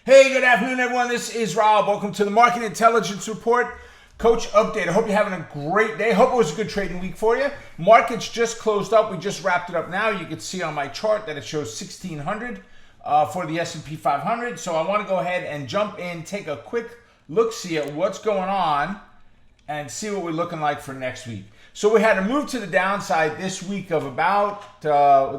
Hey, good afternoon, everyone. This is Rob. Welcome to the Market Intelligence Report. Coach Update. I hope you're having a great day. Hope it was a good trading week for you. Markets just closed up. We just wrapped it up now. You can see on my chart that it shows 1,600 for the S&P 500. So I want to go ahead and jump in, take a quick look-see at what's going on, and see what we're looking like for next week. So we had a move to the downside this week of about,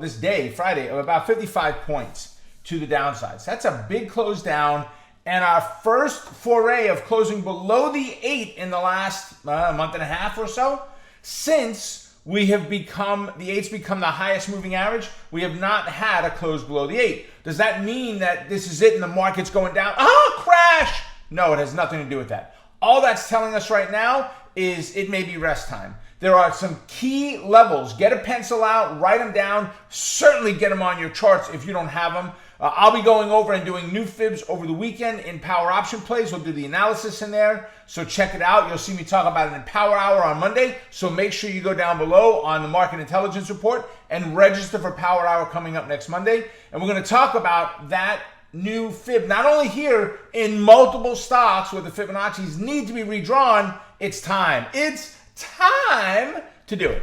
this day, Friday, of about 55 points to the downside. So that's a big close down. And our first foray of closing below the 8 in the last month and a half or so, since we have become, the 8's become the highest moving average, we have not had a close below the 8. Does that mean that this is it and the market's going down? Crash! No, it has nothing to do with that. All that's telling us right now is it may be rest time. There are some key levels. Get a pencil out, write them down, certainly get them on your charts if you don't have them. I'll be going over and doing new fibs over the weekend in Power Option Plays. We'll do the analysis in there, so check it out. You'll see me talk about it in Power Hour on Monday, so make sure you go down below on the Market Intelligence Report and register for Power Hour coming up next Monday. And we're going to talk about that new fib, not only here, in multiple stocks where the Fibonacci's need to be redrawn. It's time. It's time to do it.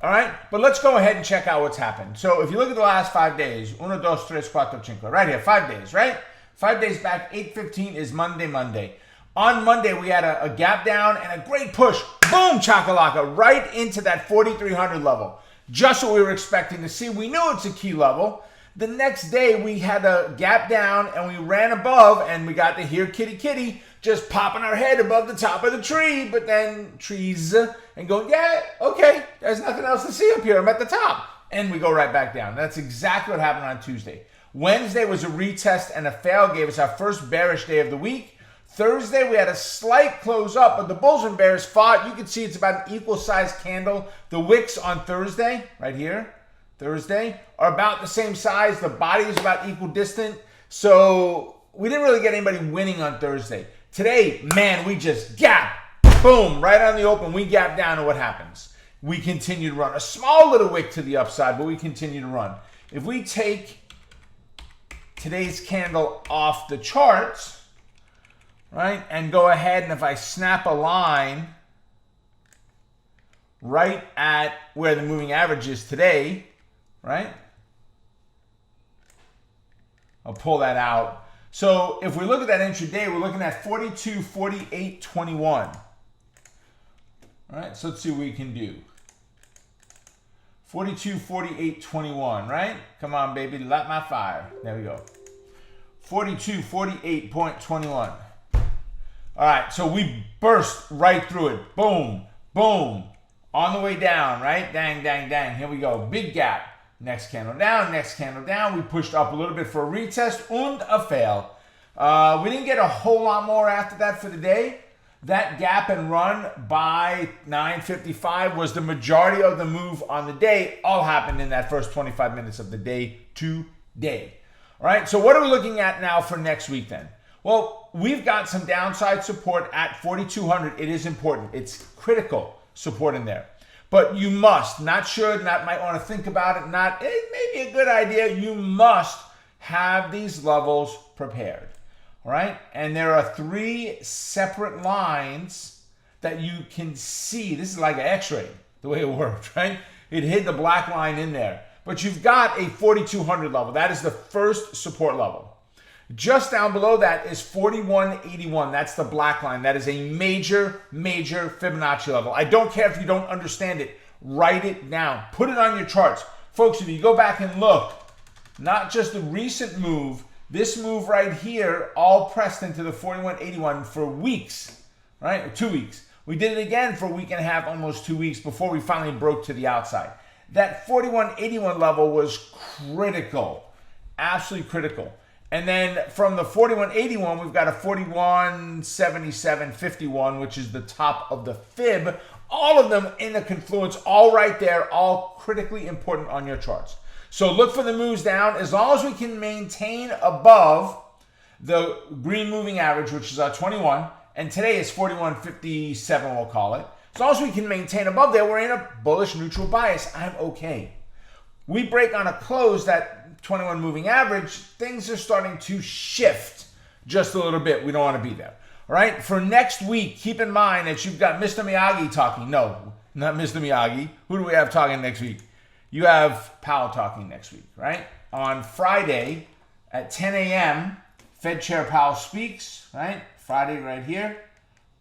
All right, but let's go ahead and check out what's happened. So if you look at the last 5 days, 1, 2, 3, 4, 5, right here, 5 days, right? 5 days back, 8:15 is Monday. On Monday, we had a gap down and a great push, boom, chakalaka, right into that 4,300 level. Just what we were expecting to see. We knew it's a key level. The next day, we had a gap down and we ran above, and we got to hear kitty kitty just popping our head above the top of the tree, but then trees, and going, yeah, okay, there's nothing else to see up here. I'm at the top. And we go right back down. That's exactly what happened on Tuesday. Wednesday was a retest and a fail, gave us our first bearish day of the week. Thursday, we had a slight close up, but the bulls and bears fought. You can see it's about an equal sized candle. The wicks on Thursday, right here, Thursday, are about the same size. The body is about equal distant. So we didn't really get anybody winning on Thursday. Today, man, we just gap, boom, right on the open. We gap down, and what happens? We continue to run. A small little wick to the upside, but we continue to run. If we take today's candle off the charts, right, and go ahead, and if I snap a line right at where the moving average is today, right? I'll pull that out. So if we look at that intraday, we're looking at 42.4821. All right, so let's see what we can do. 42.4821, right? Come on, baby, light my fire. There we go. 42.48.21. All right, so we burst right through it. Boom, boom. On the way down, right? Dang, dang, dang. Here we go. Big gap. Next candle down, next candle down. We pushed up a little bit for a retest and a fail. We didn't get a whole lot more after that for the day. That gap and run by 9:55 was the majority of the move on the day. All happened in that first 25 minutes of the day today. All right, so what are we looking at now for next week then? Well, we've got some downside support at 4,200. It is important. It's critical support in there. But you must, not should, not might want to think about it, not it may be a good idea. You must have these levels prepared. All right? And there are 3 separate lines that you can see. This is like an x-ray, the way it worked, right? It hid the black line in there. But you've got a 4,200 level. That is the first support level. Just down below that is 4181. That's the black line. That is a major, major Fibonacci level. I don't care if you don't understand it. Write it down. Put it on your charts. Folks, if you go back and look, not just the recent move, this move right here, all pressed into the 4181 for weeks, right? Or 2 weeks. We did it again for a week and a half, almost 2 weeks, before we finally broke to the outside. That 4181 level was critical. Absolutely critical. And then from the 4181, we've got a 4177.51, which is the top of the fib. All of them in the confluence, all right there, all critically important on your charts. So look for the moves down. As long as we can maintain above the green moving average, which is 21, and today is 41.57, we'll call it. As long as we can maintain above there, we're in a bullish neutral bias. I'm okay. We break on a close that 21 moving average, things are starting to shift. just a little bit. We don't want to be there. All right, for next week, keep in mind that you've got Mr. Miyagi talking. No, not Mr. Miyagi. Who do we have talking next week? You have Powell talking next week, right? On Friday at 10 a.m., Fed Chair Powell speaks, right? Friday right here,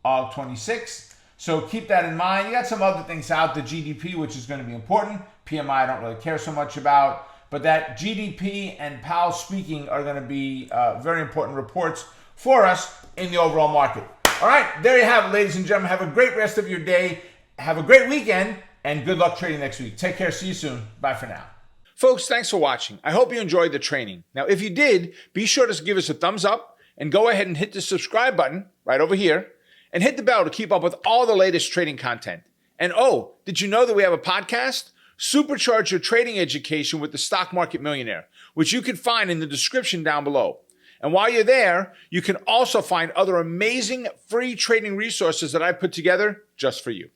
August 26th. So keep that in mind. You got some other things out, the GDP, which is going to be important. PMI I don't really care so much about. But that GDP and Powell speaking are going to be very important reports for us in the overall market. All right, there you have it, ladies and gentlemen. Have a great rest of your day. Have a great weekend, and good luck trading next week. Take care. See you soon. Bye for now. Folks, thanks for watching. I hope you enjoyed the training. Now, if you did, be sure to give us a thumbs up and go ahead and hit the subscribe button right over here and hit the bell to keep up with all the latest trading content. And oh, did you know that we have a podcast? Supercharge your trading education with the Stock Market Millionaire, which you can find in the description down below. And while you're there, you can also find other amazing free trading resources that I put together just for you.